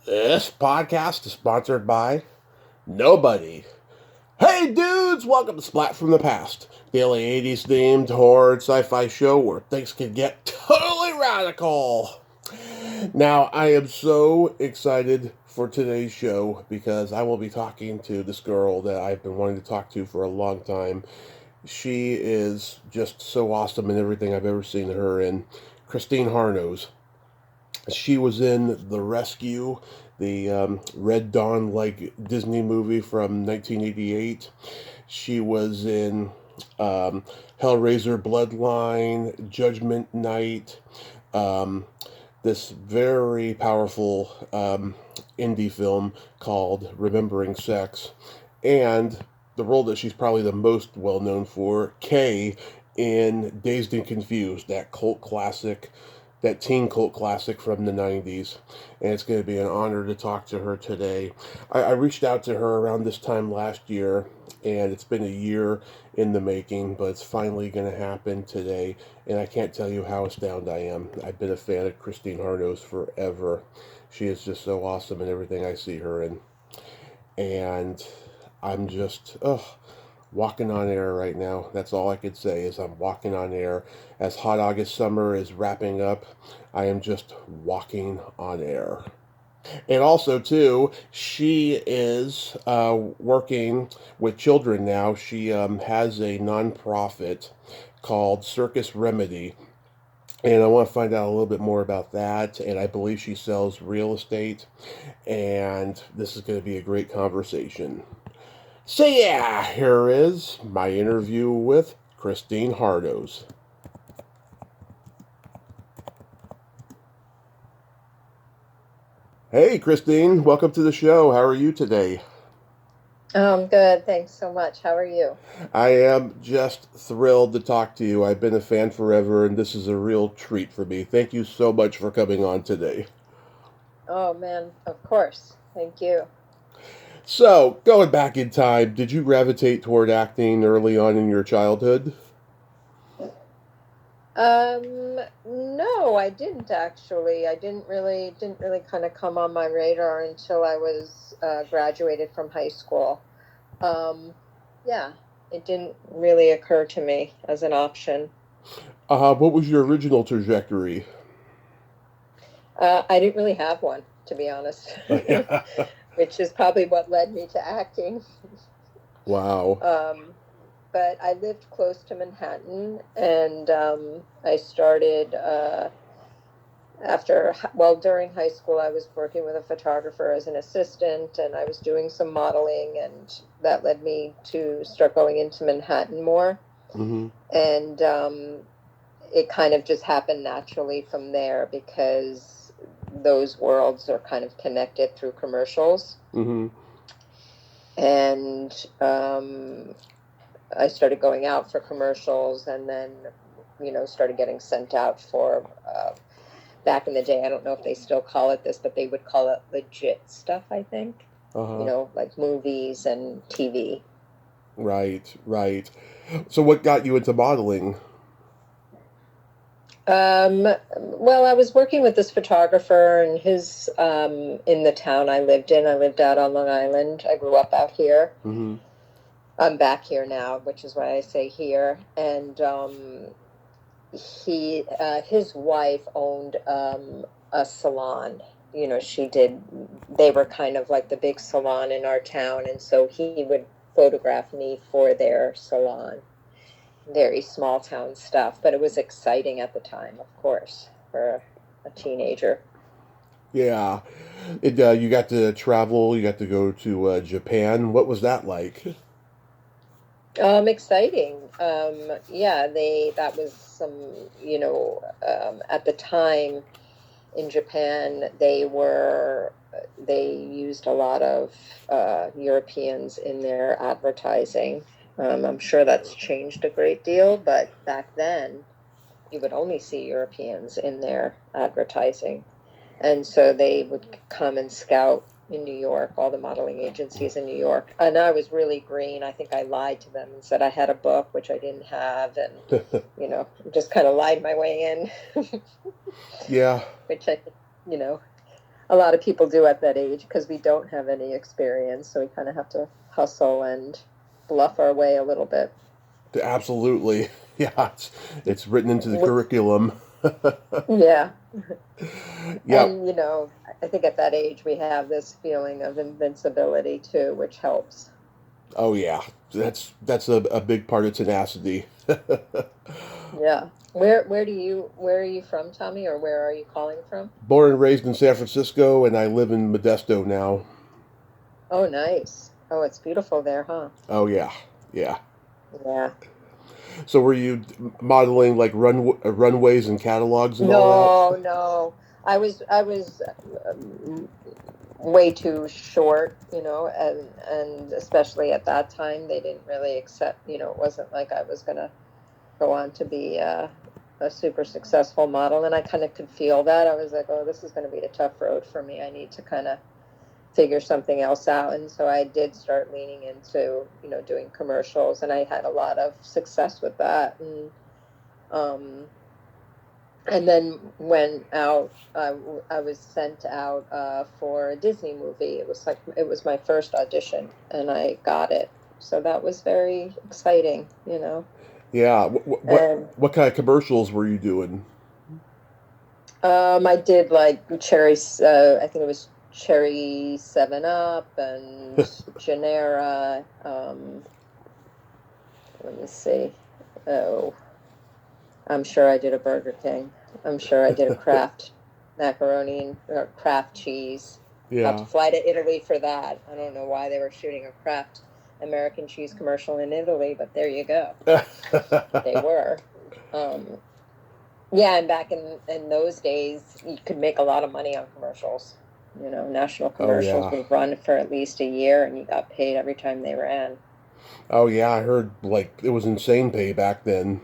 This podcast is sponsored by nobody. Hey dudes, welcome to Splat from the Past, daily 80s themed horror sci-fi show where things can get totally radical. Now, I am so excited for today's show because I will be talking to this girl that I've been wanting to talk to for a long time. She is just so awesome in everything I've ever seen her in. Christine Harnos. She was in The Rescue, the Red Dawn like Disney movie from 1988. She was in Hellraiser Bloodline, Judgment Night, um, this very powerful indie film called Remembering Sex, and the role that she's probably the most well known for, Kay, in Dazed and Confused, that teen cult classic from the 90s. And it's going to be an honor to talk to her today. I reached out to her around this time last year, and it's been a year in the making, but it's finally going to happen today. And I can't tell you how astounded I am. I've been a fan of Christine Harnos forever. She is just so awesome in everything I see her in. And I'm just, walking on air right now. That's all I could say is I'm walking on air. As hot August summer is wrapping up, I am just walking on air. And also, too, she is working with children now. She has a nonprofit called Circus Remedy. And I want to find out a little bit more about that. And I believe she sells real estate. And this is going to be a great conversation. So yeah, here is my interview with Christine Harnos. Hey Christine, welcome to the show. How are you today? Good. Thanks so much. How are you? I am just thrilled to talk to you. I've been a fan forever, and this is a real treat for me. Thank you so much for coming on today. Oh, man, of course. Thank you. So, going back in time, did you gravitate toward acting early on in your childhood? No, I didn't actually. I didn't really kind of come on my radar until I was graduated from high school. Um, yeah, it didn't really occur to me as an option. What was your original trajectory? I didn't really have one, to be honest, which is probably what led me to acting. Wow. Um, but I lived close to Manhattan, and I started during high school, I was working with a photographer as an assistant, and I was doing some modeling, and that led me to start going into Manhattan more. Mm-hmm. And it kind of just happened naturally from there because those worlds are kind of connected through commercials. Mm-hmm. And I started going out for commercials, and then, started getting sent out for, back in the day, I don't know if they still call it this, but they would call it legit stuff, I think, Uh-huh. like movies and TV. Right, right. So what got you into modeling? Well, I was working with this photographer, and in the town I lived in. I lived out on Long Island. I grew up out here. Mm-hmm. I'm back here now, which is why I say here. And his wife owned a salon. They were kind of like the big salon in our town, and so he would photograph me for their salon. Very small town stuff, but it was exciting at the time, of course, for a teenager. Yeah. You got to travel, you got to go to Japan. What was that like? Exciting. Yeah, that was at the time in Japan, they used a lot of Europeans in their advertising. I'm sure that's changed a great deal, but back then you would only see Europeans in their advertising. And so they would come and scout in New York, all the modeling agencies in New York. And I was really green. I think I lied to them and said I had a book, which I didn't have, and just kind of lied my way in, Yeah. which I, you know, a a lot of people do at that age because we don't have any experience. So we kind of have to hustle and bluff our way a little bit. Absolutely. Yeah, it's written into the curriculum. Yeah. Yep. And, I think at that age we have this feeling of invincibility too, which helps. Oh yeah, that's a big part of tenacity. Yeah. Where are you from, Tommy, or where are you calling from? Born and raised in San Francisco, and I live in Modesto now. Oh, nice. Oh, it's beautiful there, huh? Oh yeah, yeah. Yeah. So were you modeling like runways and catalogs and all that? No, no. I was way too short, and especially at that time, they didn't really accept, it wasn't like I was gonna go on to be a super successful model, and I kind of could feel that. I was like, oh, this is going to be a tough road for me. I need to kind of figure something else out, and so I did start leaning into, doing commercials, and I had a lot of success with that, um, and then went out. I was sent out for a Disney movie. It was my first audition, and I got it. So that was very exciting. Yeah. And What kind of commercials were you doing? I did like Cherry. I think it was Cherry 7 Up and Genera. Let me see. Oh, I'm sure I did a Burger King. I'm sure I did a Kraft macaroni or Kraft cheese. Had to Yeah. fly to Italy for that. I don't know why they were shooting a Kraft American cheese commercial in Italy, but there you go. They were. Um, yeah, and back in those days, you could make a lot of money on commercials. National Oh commercials yeah. would run for at least a year, and you got paid every time they ran. Oh yeah. I heard like it was insane pay back then.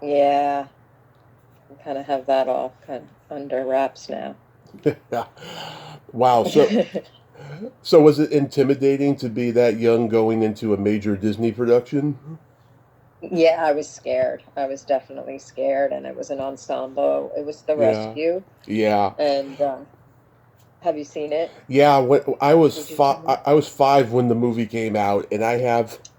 Yeah, we kind of have that all kind of under wraps now. Yeah. Wow. So was it intimidating to be that young going into a major Disney production? Yeah, I was scared. I was definitely scared, and it was an ensemble. It was The Yeah. Rescue, Yeah. and have you seen it? Yeah, when Did you see it? I was 5 when the movie came out, and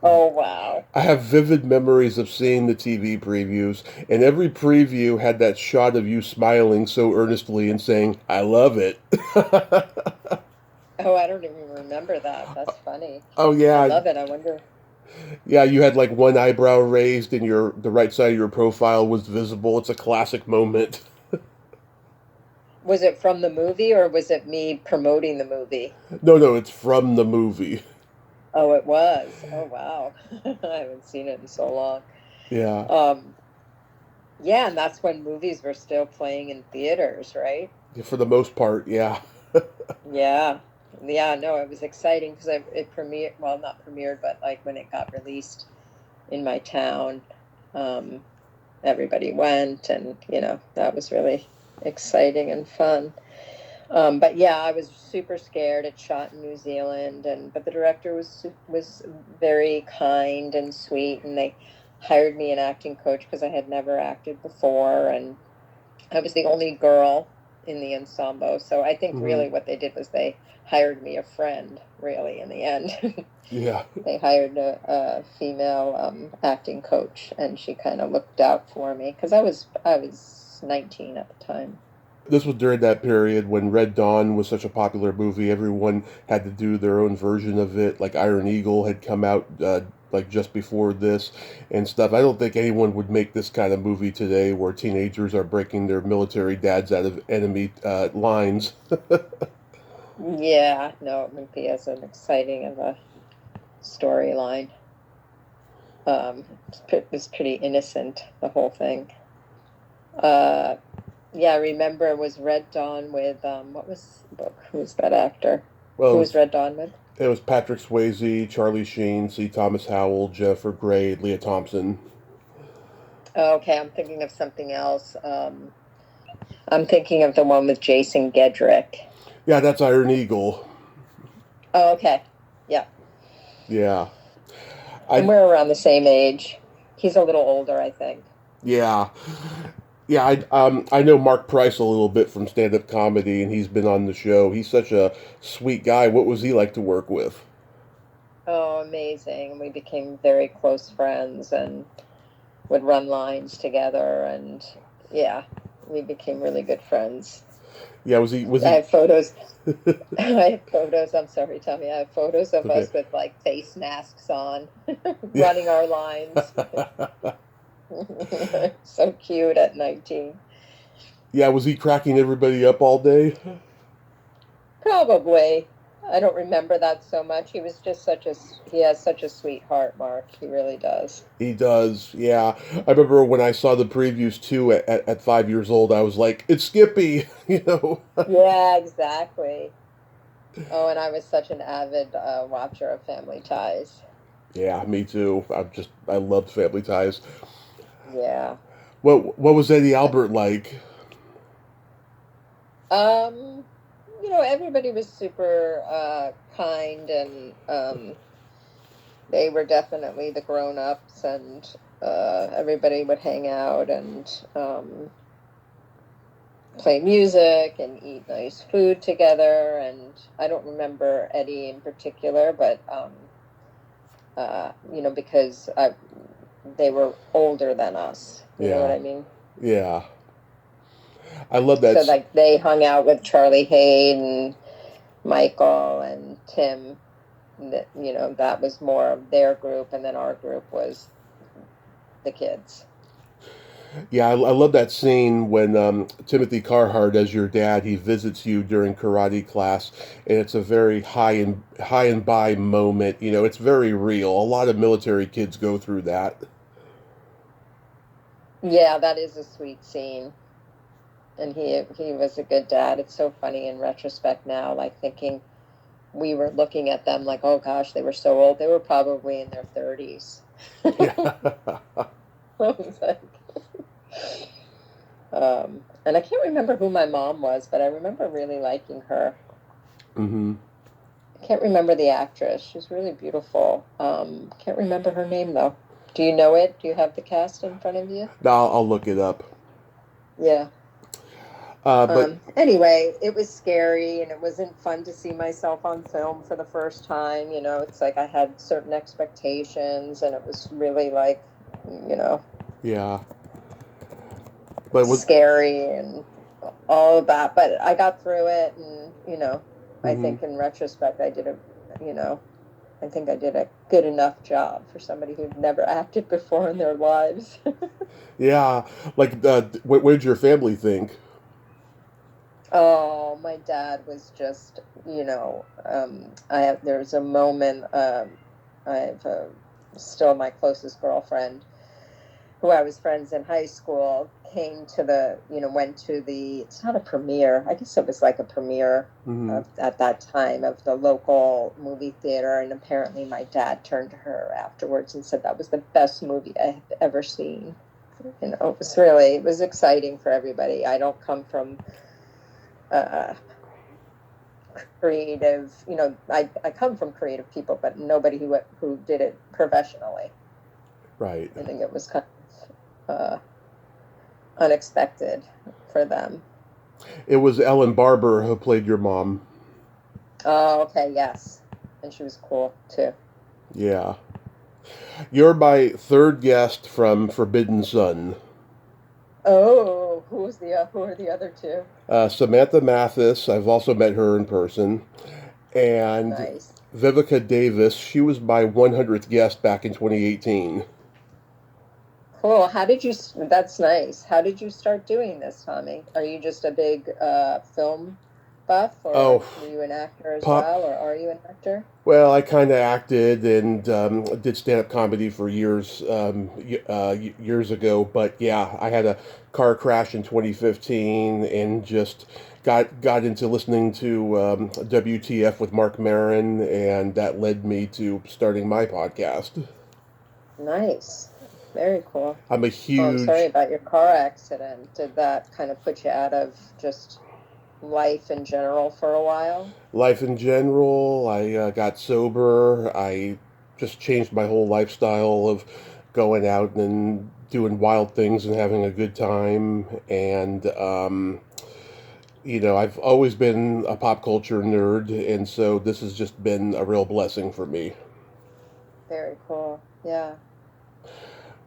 Oh, wow. I have vivid memories of seeing the TV previews, and every preview had that shot of you smiling so earnestly and saying, "I love it." Oh, I don't even remember that. That's funny. Oh I yeah, love it. I wonder, yeah. You had like one eyebrow raised, and the right side of your profile was visible. It's a classic moment. was it from the movie or was it me promoting the movie? No, no, it's from the movie. Oh, it was. Oh, wow. I haven't seen it in so long. Yeah, Um, yeah, and that's when movies were still playing in theaters, right? for the most part, yeah. Yeah. Yeah, no, it was exciting because it premiered, well, not premiered, but like when it got released in my town, um, everybody went, and that was really exciting and fun. But yeah, I was super scared. It shot in New Zealand, but the director was very kind and sweet, and they hired me an acting coach because I had never acted before, and I was the only girl in the ensemble. So I think Hmm. really what they did was they hired me a friend. Really, in the end, Yeah. they hired a female acting coach, and she kind of looked out for me because I was 19 at the time. This was during that period when Red Dawn was such a popular movie. Everyone had to do their own version of it. Like Iron Eagle had come out like just before this and stuff. I don't think anyone would make this kind of movie today, where teenagers are breaking their military dads out of enemy lines. Yeah, no, it wouldn't be as an exciting of a storyline. It's pretty innocent, the whole thing. Uh, yeah, I remember it was Red Dawn with what was the book? Who's that actor? Well, Who was Red Dawn with? it was Patrick Swayze, Charlie Sheen, C. Thomas Howell, Jennifer Grey, Leah Thompson. Oh, okay, I'm thinking of something else. I'm thinking of the one with Jason Gedrick. Yeah, that's Iron Eagle. Oh, okay, yeah, Yeah, and I we're around the same age. He's a little older, I think. yeah. Yeah, I know Mark Price a little bit from stand-up comedy, and he's been on the show. He's such a sweet guy. What was he like to work with? Oh, amazing. We became very close friends and would run lines together. And yeah, we became really good friends. Yeah, was I he have photos. I have photos. I'm sorry, Tommy. I have photos of okay? us with like face masks on, Yeah. running our lines. So cute at 19. Yeah, was he cracking everybody up all day? Probably. I don't remember that so much. He was just he has such a sweetheart, Mark. He really does. He does, yeah. I remember when I saw the previews too at 5 years old, I was like, it's Skippy, you know? Yeah, exactly. Oh, and I was such an avid watcher of Family Ties. Yeah, me too. I loved Family Ties. Yeah. What was Eddie Albert like? Um, everybody was super kind and they were definitely the grown-ups and everybody would hang out and play music and eat nice food together. And I don't remember Eddie in particular, but because they were older than us. You know what Yeah, I mean? yeah. I love that. So like they hung out with Charlie Hayden, Michael, and Tim. That was more of their group, and then our group was the kids. Yeah, I love that scene when Timothy Carhart, as your dad, he visits you during karate class, and it's a very high and by moment. You know, it's very real. A lot of military kids go through that. Yeah, that is a sweet scene. And he was a good dad. It's so funny in retrospect now, like thinking we were looking at them like, oh gosh, they were so old. They were probably in their 30s. Yeah. And I can't remember who my mom was, but I remember really liking her. hmm I can't remember the actress. She's really beautiful. Can't remember her name though. Do you know it? Do you have the cast in front of you? No, I'll look it up. Yeah. But Anyway, it was scary and it wasn't fun to see myself on film for the first time. It's like I had certain expectations and it was really like, you know, yeah, but what? scary and all of that. But I got through it and, I hmm think in retrospect, you know, I think I did a good enough job for somebody who'd never acted before in their lives. Yeah, like what did your family think? Oh, my dad was just, there's a moment, I have still my closest girlfriend who I was friends in high school came to went to it's not a premiere. I guess it was like a premiere hmm at that time of the local movie theater. And apparently my dad turned to her afterwards and said that was the best movie I had ever seen. It was exciting for everybody. I don't come from uh, creative, I come from creative people, but nobody who did it professionally. Right. I think it was kind of unexpected for them. It was Ellen Barber who played your mom. Oh, okay, yes. And she was cool too. Yeah. You're my third guest from Forbidden Sun. Oh, who are the other two? Samantha Mathis, I've also met her in person. And Nice. Vivica Davis, she was my 100th guest back in 2018. Cool. That's nice. How did you start doing this, Tommy? Are you just a big film buff, Oh, or were you an actor as pop. well, or are you an actor? Well, I kind of acted and did stand-up comedy for years, years ago. But yeah, I had a car crash in 2015 and just got into listening to WTF with Mark Maron, and that led me to starting my podcast. Nice. Very cool. I'm a Oh, I'm sorry huge about your car accident. Did that kind of put you out of just life in general for a while? life in general. I got sober. I just changed my whole lifestyle of going out and doing wild things and having a good time. And I've always been a pop culture nerd, and so this has just been a real blessing for me. Very cool. Yeah.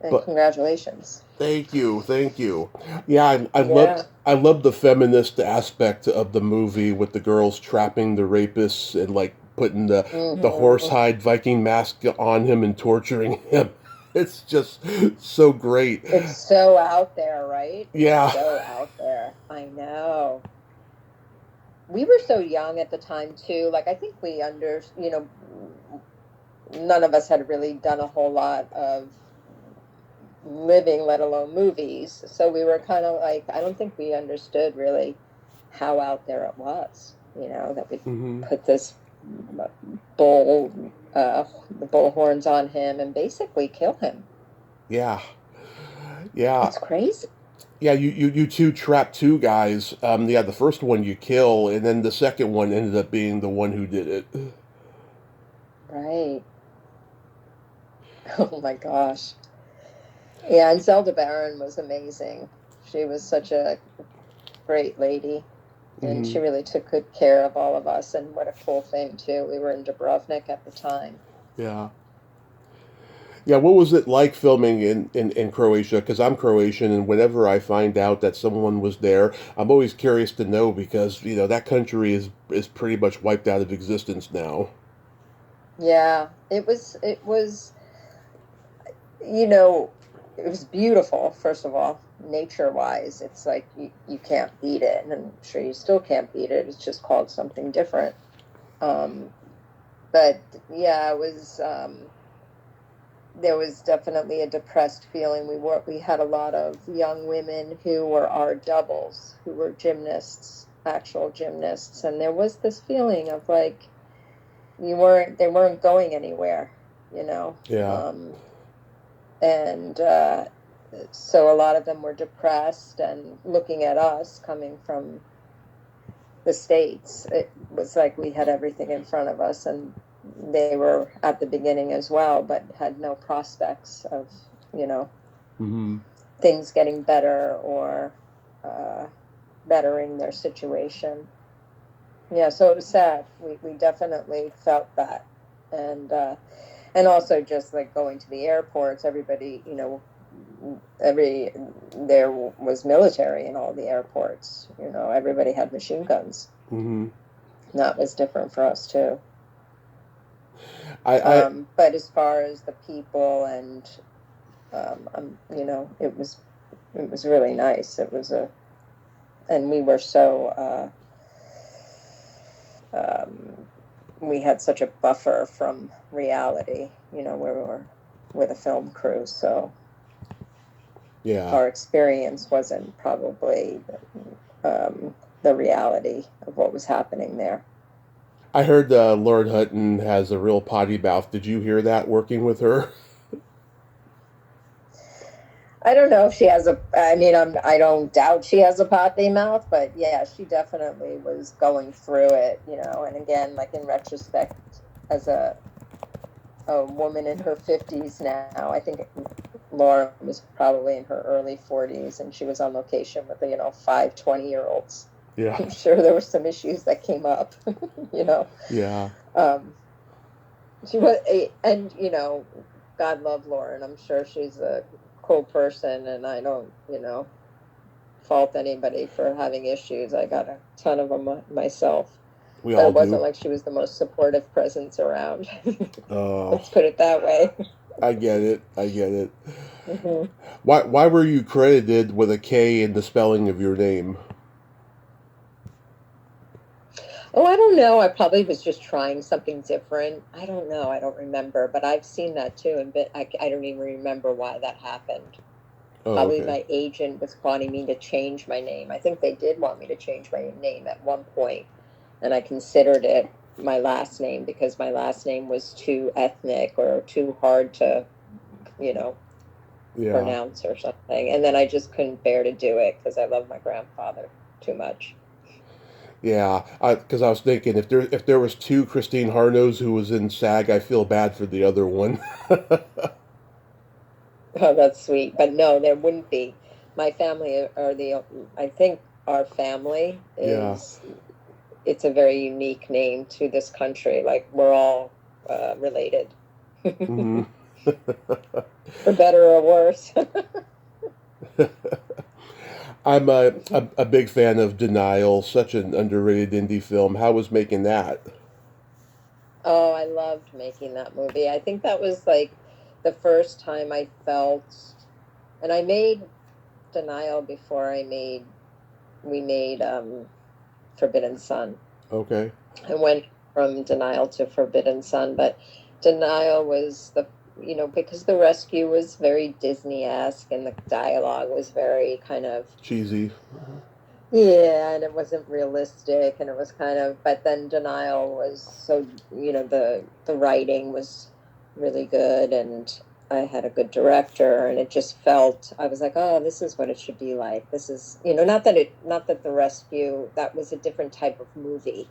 And But congratulations. thank you, thank you. Yeah, Yeah. I love the feminist aspect of the movie with the girls trapping the rapists and like putting the Hmm. horsehide Viking mask on him and torturing him. It's just so great. It's so out there, right? It's Yeah. so out there. I know. We were so young at the time too. Like I think none of us had really done a whole lot of living, let alone movies. So we were kind of like, I don't think we understood really how out there it was, that we Hmm. put this bull, the bull horns on him and basically kill him. Yeah. Yeah. It's crazy. Yeah, you two trap two guys. Yeah, the first one you kill, and then the second one ended up being the one who did it. Right. Oh my gosh. Yeah, and Zelda Barron was amazing. She was such a great lady, and Hmm. she really took good care of all of us. And what a cool thing, too. We were in Dubrovnik at the time. Yeah. Yeah, what was it like filming in Croatia? Because I'm Croatian, and whenever I find out that someone was there, I'm always curious to know because that country is pretty much wiped out of existence now. Yeah, you know, it was beautiful, first of all, nature wise. It's like you can't beat it, and I'm sure you still can't beat it. It's just called something different. Um, but yeah, there was definitely a depressed feeling. We had a lot of young women who were our doubles, who were gymnasts, actual gymnasts, and there was this feeling of like they weren't going anywhere, you know. Yeah. And so a lot of them were depressed and looking at us coming from the States. It was like we had everything in front of us, and they were at the beginning as well, but had no prospects of, you know, Hmm. things getting better or uh, bettering their situation. Yeah, so it was sad. We definitely felt that. And also just like going to the airports, everybody, every there was military in all the airports. Everybody had machine guns. Hmm. That was different for us too. I But as far as the people and it was really nice. And we were so um, we had such a buffer from reality. We were with a film crew, so yeah. our experience wasn't probably um, the reality of what was happening there. I heard Lord Hutton has a real potty mouth. Did you hear that working with her? I don't know if she has I mean, I don't doubt she has a potty mouth, but yeah, she definitely was going through it, and again, like in retrospect, as a woman in her 50s now, I think Laura was probably in her early 40s, and she was on location with, 5 20-year-olds. Yeah. I'm sure there were some issues that came up, you know. Yeah. Um, she was, and God love Lauren. I'm sure she's a cool person, and I don't, fault anybody for having issues. I got a ton of them myself, We but all it wasn't do. like she was the most supportive presence around. Oh, Let's put it that way. I get it. I get it. Hmm. Why were you credited with a K in the spelling of your name? Oh, I don't know. I probably was just trying something different. I don't know. I don't remember, but I've seen that too. And but I don't even remember why that happened. Oh, Probably okay. my agent was wanting me to change my name. I think they did want me to change my name at one point, and I considered it my last name because my last name was too ethnic or too hard to, you know, Yeah. pronounce or something. And then I just couldn't bear to do it because I love my grandfather too much. Yeah, because I was thinking if there was two Christine Harnos who was in SAG, I feel bad for the other one. Oh, that's sweet. But no, there wouldn't be. My family are I think our family Yeah. is, it's a very unique name to this country. Like we're all related, Hmm. for better or worse. I'm a big fan of Denial, such an underrated indie film. How was making that? Oh, I loved making that movie. I think that was like the first time I felt, and I made Denial before we made Forbidden Sun. Okay. I went from Denial to Forbidden Sun, but Denial was because the rescue was very Disney-esque and the dialogue was very kind of, Cheesy. yeah, and it wasn't realistic, and it was kind of, but then Denial was so, the writing was really good, and I had a good director, and it just felt, I was like, oh, this is what it should be like. This is, not that the rescue, that was a different type of movie.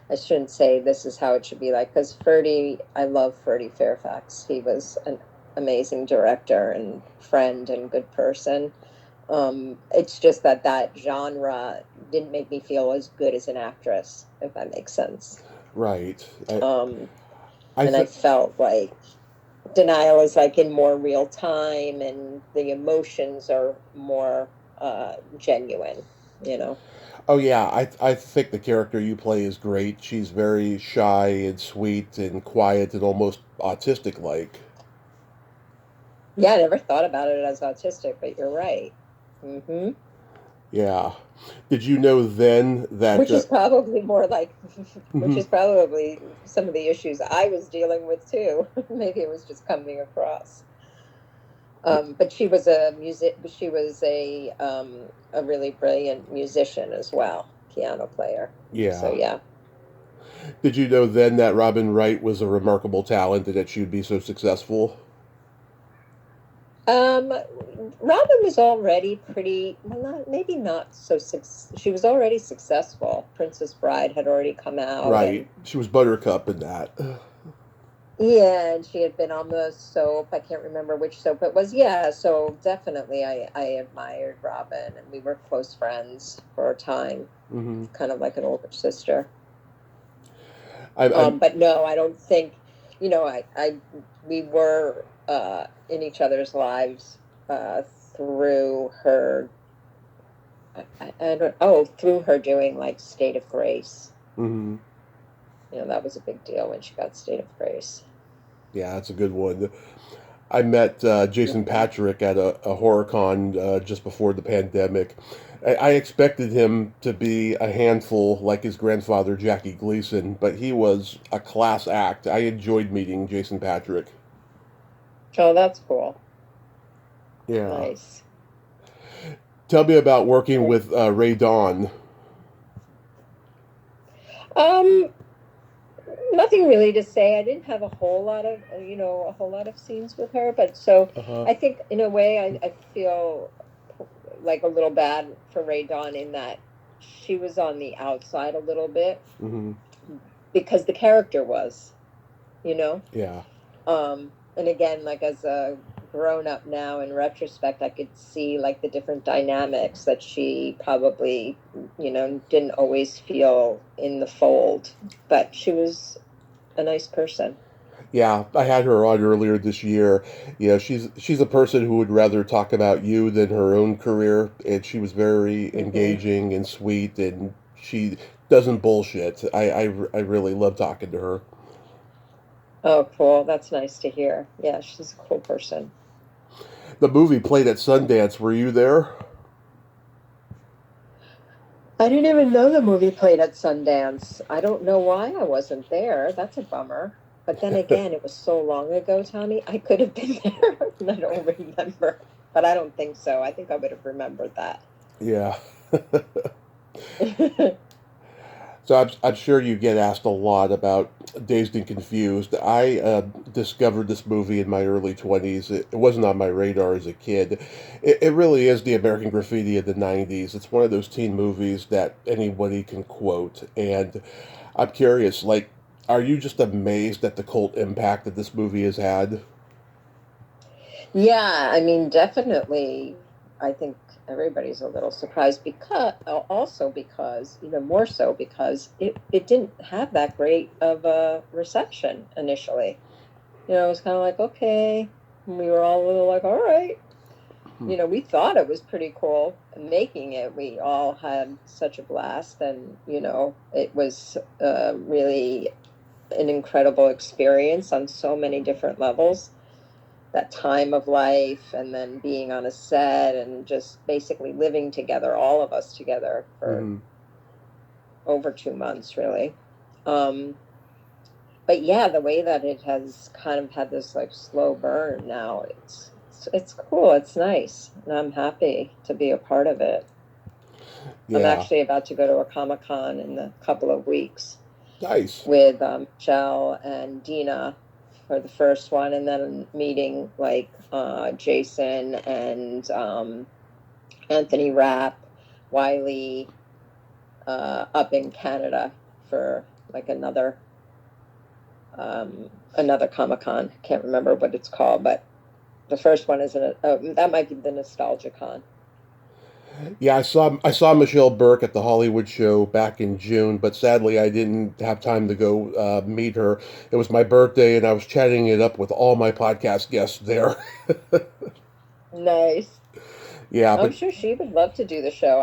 I shouldn't say this is how it should be like, because Ferdy, I love Ferdy Fairfax. He was an amazing director and friend and good person. It's just that genre didn't make me feel as good as an actress, if that makes sense. Right. Um, I and I th- felt like Denial is like in more real time, and the emotions are more genuine, you know. Oh yeah, I think the character you play is great. She's very shy and sweet and quiet and almost autistic like. Yeah, I never thought about it as autistic, but you're right. Hmm. Yeah. Did you know then that? Which is probably more like, which Mhm. is probably some of the issues I was dealing with too. Maybe it was just coming across. But she was a music. She was a really brilliant musician as well, piano player. So Yeah. yeah. Did you know then that Robin Wright was a remarkable talent and that she would be so successful? Um, Robin was already pretty well, not maybe not so. She was already successful. Princess Bride had already come out, Right. and She was Buttercup in that. yeah, and she had been on the soap. I can't remember which soap it was. Yeah, so definitely I admired Robin, and we were close friends for a time, Hmm. kind of like an older sister. I'm But no, I don't think, we were in each other's lives uh, through her. I don't. Oh, through her doing like State of Grace. hmm. That was a big deal when she got State of Grace. Yeah, that's a good one. I met Jason Mhm. Patrick at a horror con just before the pandemic. I expected him to be a handful like his grandfather, Jackie Gleason, but he was a class act. I enjoyed meeting Jason Patrick. Oh, that's cool. Yeah. Nice. Tell me about working with Ray Dawn. Um, Nothing really to say. I didn't have a whole lot of, a whole lot of scenes with her, but so Uh-huh. I think in a way I feel like a little bad for Ray Dawn in that she was on the outside a little bit Hmm. because the character was, you know. Yeah. And again, like as a grown up now in retrospect, I could see like the different dynamics that she probably, didn't always feel in the fold, but she was a nice person. Yeah, I had her on earlier this year. You know, she's a person who would rather talk about you than her own career, and she was very Hmm. engaging and sweet, and she doesn't bullshit. I really love talking to her. Oh, cool. That's nice to hear. Yeah, she's a cool person. The movie played at Sundance. Were you there? I didn't even know the movie played at Sundance. I don't know why I wasn't there. That's a bummer. But then again, it was so long ago, Tommy. I could have been there and I don't remember. But I don't think so. I think I would have remembered that. Yeah. So I'm sure you get asked a lot about Dazed and Confused. I discovered this movie in my early 20s. It wasn't on my radar as a kid. It really is the American Graffiti of the 90s. It's one of those teen movies that anybody can quote. And I'm curious, like, are you just amazed at the cult impact that this movie has had? Yeah, I mean, definitely. I think everybody's a little surprised because, also because, even more so because it didn't have that great of a reception initially. It was kind of like, okay, and we were all a little like, all right. Hmm. We thought it was pretty cool making it. We all had such a blast, and it was really an incredible experience on so many different levels. That time of life, and then being on a set, and just basically living together, all of us together for Hmm. over 2 months, really. Um, but yeah, the way that it has kind of had this like slow burn now, it's cool. It's nice, and I'm happy to be a part of it. I'm Yeah. actually about to go to a Comic-Con in a couple of weeks Nice. with Michelle and Dina for the first one, and then meeting like Jason and Anthony Rapp, Wiley, up in Canada for like another Comic Con. I can't remember what it's called, but the first one is that might be the Nostalgia Con. Yeah, I saw Michelle Burke at the Hollywood show back in June, but sadly I didn't have time to go meet her. It was my birthday, and I was chatting it up with all my podcast guests there. Nice. Yeah, I'm but sure she would love to do the show.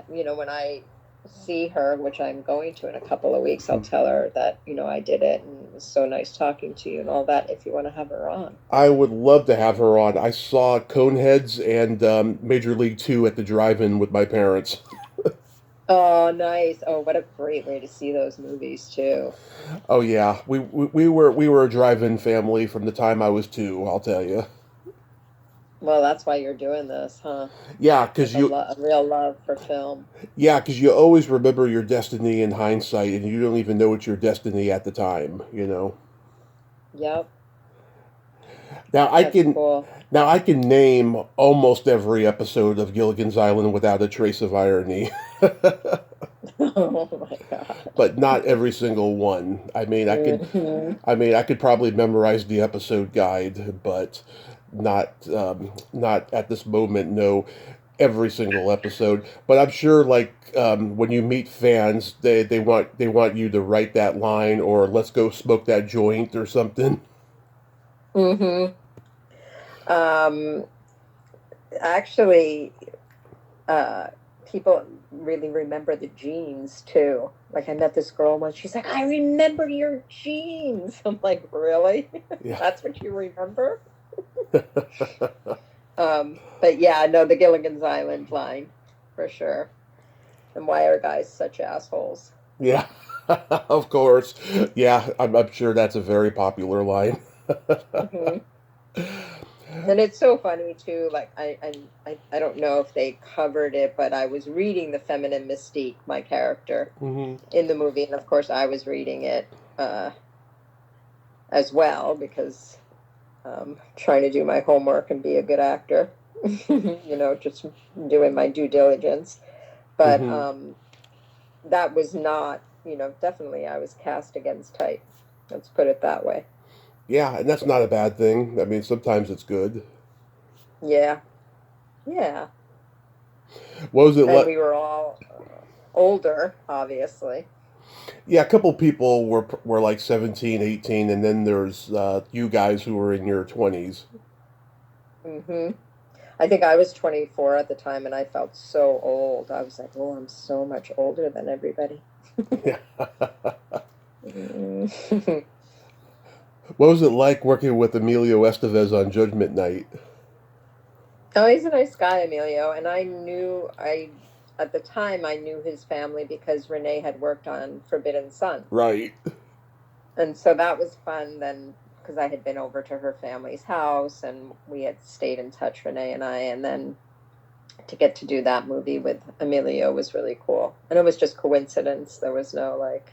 When I see her, which I'm going to in a couple of weeks, I'll tell her that, I did it and it was so nice talking to you and all that if you want to have her on. I would love to have her on. I saw Coneheads and Major League Two at the drive-in with my parents. Oh, nice. Oh, what a great way to see those movies too. Oh yeah, we were a drive-in family from the time I was two. I'll tell you. Well, that's why you're doing this, huh? Yeah, Like a real love for film. you always remember your destiny in hindsight, and you don't even know it's your destiny at the time. Yep, Now I that's can cool. now I can name almost every episode of Gilligan's Island without a trace of irony, Oh my God. but not every single one. Hmm. I could probably memorize the episode guide, but not at this moment know every single episode. But I'm sure, like when you meet fans, they want you to write that line or "Let's go smoke that joint" or something. Hmm. Um, Actually, uh, people really remember the jeans too. Like I met this girl once. She's like, "I remember your jeans." I'm like, "Really? Yeah. That's what you remember?" But yeah, no, the Gilligan's Island line for sure. And why are guys such assholes? Yeah, of course. Yeah, I'm sure that's a very popular line. Hmm. And it's so funny too. Like I don't know if they covered it, but I was reading the feminine mystique, my character, Hmm. in the movie, and of course I was reading it as well because trying to do my homework and be a good actor. Just doing my due diligence. But Hmm. that was not, definitely I was cast against type. Let's put it that way. Yeah, and that's not a bad thing. I mean, sometimes it's good. Yeah, yeah. What was it And like? we were all older, obviously. Yeah, a couple people were like 17, 18, and then there's you guys who were in your 20s. Hmm. I think I was 24 at the time, and I felt so old. I was like, oh, I'm so much older than everybody. Yeah. Mm. What was it like working with Emilio Estevez on Judgment Night? Oh, he's a nice guy, Emilio. And at the time, I knew his family because Renee had worked on Forbidden Sun. Right. And so that was fun then because I had been over to her family's house and we had stayed in touch, Renee and I. And then to get to do that movie with Emilio was really cool. And it was just coincidence. There was no like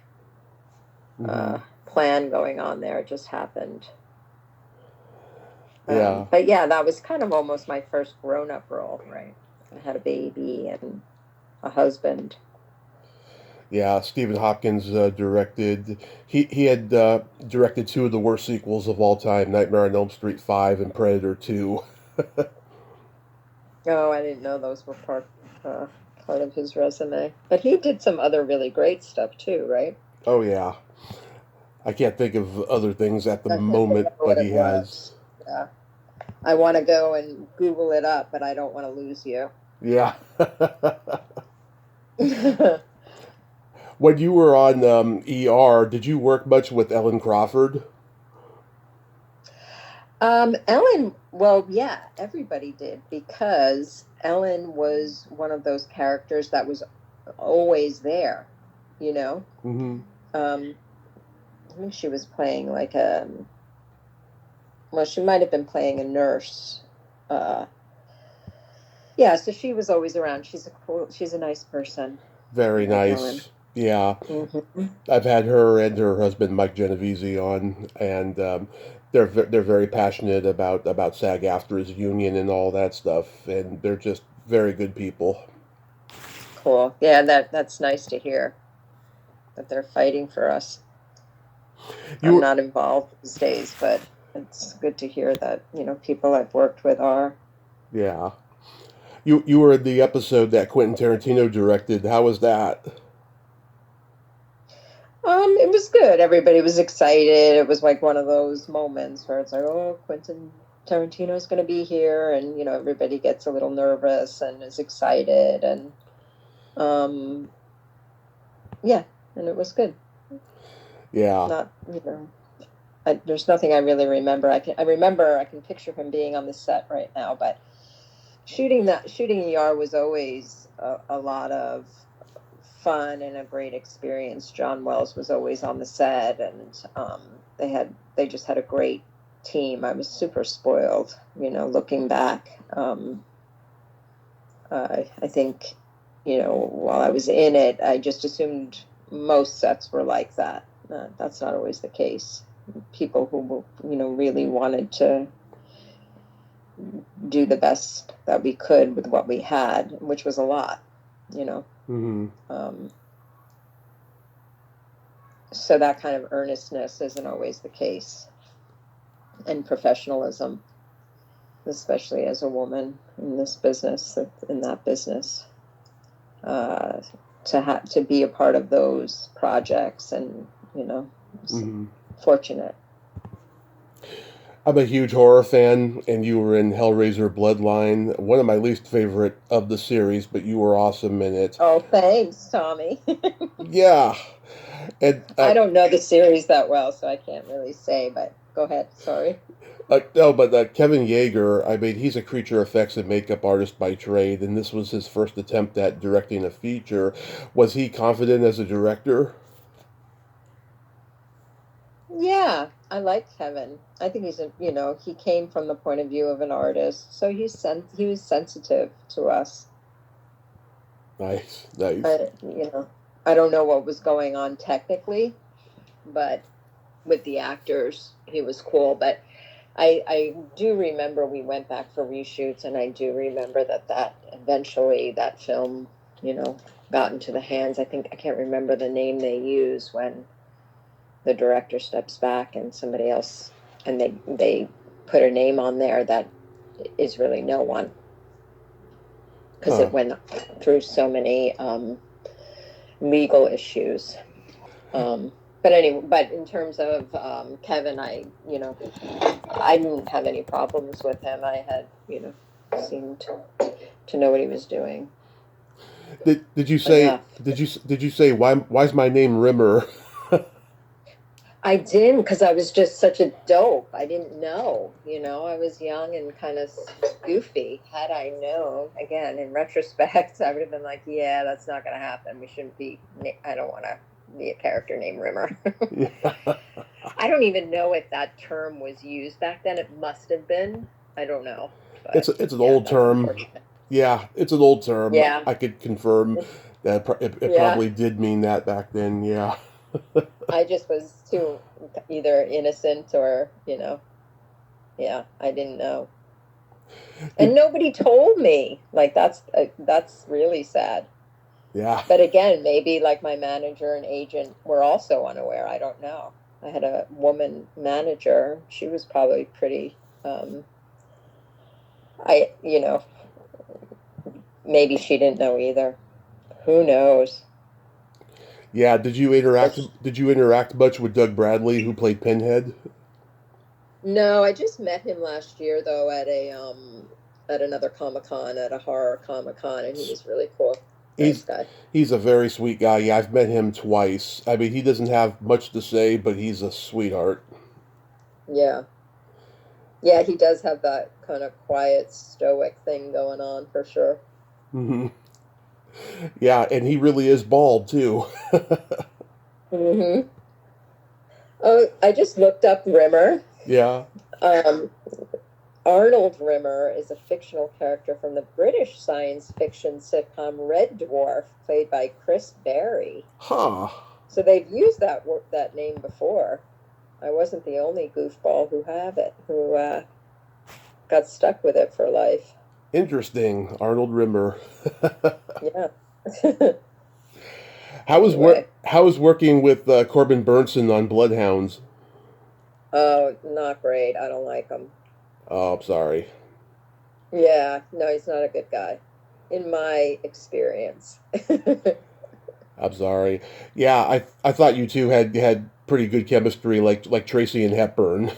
Hmm. plan going on there. It just happened. Yeah. But yeah, that was kind of almost my first grown up role, right? I had a baby and a husband. Yeah, Stephen Hopkins directed. He had directed two of the worst sequels of all time: Nightmare on Elm Street 5 and Predator 2. Oh, I didn't know those were part of his resume. But he did some other really great stuff too, right? Oh yeah, I can't think of other things at the I can't moment, remember but what he it has. was. Yeah. I want to go and Google it up, but I don't want to lose you. Yeah. When you were on ER, did you work much with Ellen Crawford? Ellen, well, yeah, everybody did because Ellen was one of those characters that was always there, you know. Mm-hmm. Um, I think she was playing like well, she might have been playing a nurse. Uh, yeah, so she was always around. She's a nice person. I Very like Ellen. nice. Yeah, Hmm. I've had her and her husband Mike Genovese on, and they're very passionate about SAG-AFTRA's union and all that stuff, and they're just very good people. Cool. Yeah, that's nice to hear that they're fighting for us. You I'm were, not involved these days, but it's good to hear that, people I've worked with are. yeah. You were in the episode that Quentin Tarantino directed. How was that? It was good. Everybody was excited. It was like one of those moments where it's like, oh, Quentin Tarantino's going to be here, and everybody gets a little nervous and is excited, and um, yeah, and it was good. Yeah. Not, there's nothing I really remember. I can picture him being on the set right now, but shooting ER was always a lot of fun and a great experience. John Wells was always on the set, and they just had a great team. I was super spoiled, looking back. I think, while I was in it, I just assumed most sets were like that. That's not always the case. People who, really wanted to do the best that we could with what we had, which was a lot, you know. Mm-hmm. So that kind of earnestness isn't always the case, and professionalism, especially as a woman in this business, in that business, uh, to be a part of those projects, and Mm-hmm. fortunate. I'm a huge horror fan, and you were in Hellraiser Bloodline, one of my least favorite of the series, but you were awesome in it. Oh, thanks, Tommy. Yeah, and I don't know the series that well, so I can't really say, but go ahead. Sorry. no, but Kevin Yeager, I mean, he's a creature effects and makeup artist by trade, and this was his first attempt at directing a feature. Was he confident as a director? Yeah, I like Kevin. I think he came from the point of view of an artist, so he was sensitive to us. Nice, nice. I don't know what was going on technically, but with the actors, he was cool. But I do remember we went back for reshoots, and I do remember that eventually that film, got into the hands. I think I can't remember the name they use when the director steps back and somebody else, and they put a name on there that is really no one, because Huh. it went through so many legal issues. But anyway, but in terms of Kevin, I didn't have any problems with him. I had, seemed to know what he was doing Did you say enough. did you say why's my name Rimmer? I didn't, because I was just such a dope. I didn't know, I was young and kind of goofy. Had I known, again, in retrospect, I would have been like, yeah, that's not going to happen. I don't want to be a character named Rimmer. Yeah. I don't even know if that term was used back then. It must have been. I don't know. It's But it's an yeah, old that's term. unfortunate. Yeah, it's an old term. Yeah. I could confirm that it Yeah. probably did mean that back then. Yeah. I just was too either innocent or, yeah, I didn't know. And Did, nobody told me. Like that's really sad. yeah. But again, maybe like my manager and agent were also unaware. I don't know. I had a woman manager. She was probably pretty You know, maybe she didn't know either. Who knows? Yeah, But did you interact much with Doug Bradley, who played Pinhead? no, I just met him last year though at another Comic Con, at a horror Comic Con, and he was really cool. Nice He's guy. he's a very sweet guy. Yeah, I've met him twice. I mean, he doesn't have much to say, but he's a sweetheart. Yeah. Yeah, he does have that kind of quiet, stoic thing going on for sure. Hmm. Yeah, and he really is bald too. Hmm. Oh, I just looked up Rimmer. Yeah. Um, Arnold Rimmer is a fictional character from the British science fiction sitcom Red Dwarf, played by Chris Berry. Huh. So they've used that name before. I wasn't the only goofball who got stuck with it for life. Interesting. Arnold Rimmer. Yeah. Anyway, How was working with Corbin Burnson on Bloodhounds? oh, not great. I don't like him. Oh, I'm sorry. Yeah, no, he's not a good guy, in my experience. I'm sorry. Yeah, I thought you two had pretty good chemistry, like Tracy and Hepburn.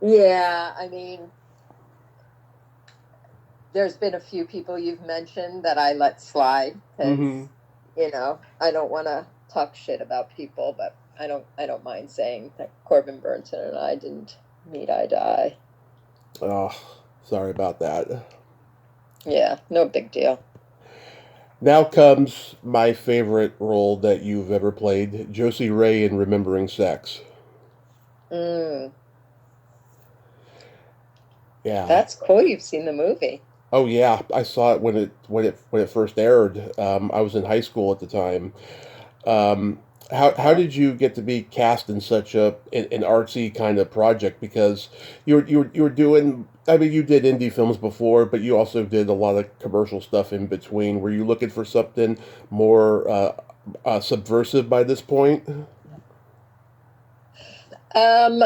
Yeah, I mean, there's been a few people you've mentioned that I let slide because, Hmm. I don't want to talk shit about people, but I don't mind saying that Corbin Burnson and I didn't meet eye to eye. Oh, sorry about that. Yeah, no big deal. Now comes my favorite role that you've ever played, Josie Ray in Remembering Sex. Mm, Yeah. that's cool. You've seen the movie. Oh yeah, I saw it when it first aired. I was in high school at the time. Um, how Yeah. did you get to be cast in such an artsy kind of project? Because you were doing. I mean, you did indie films before, but you also did a lot of commercial stuff in between. Were you looking for something more subversive by this point? Um,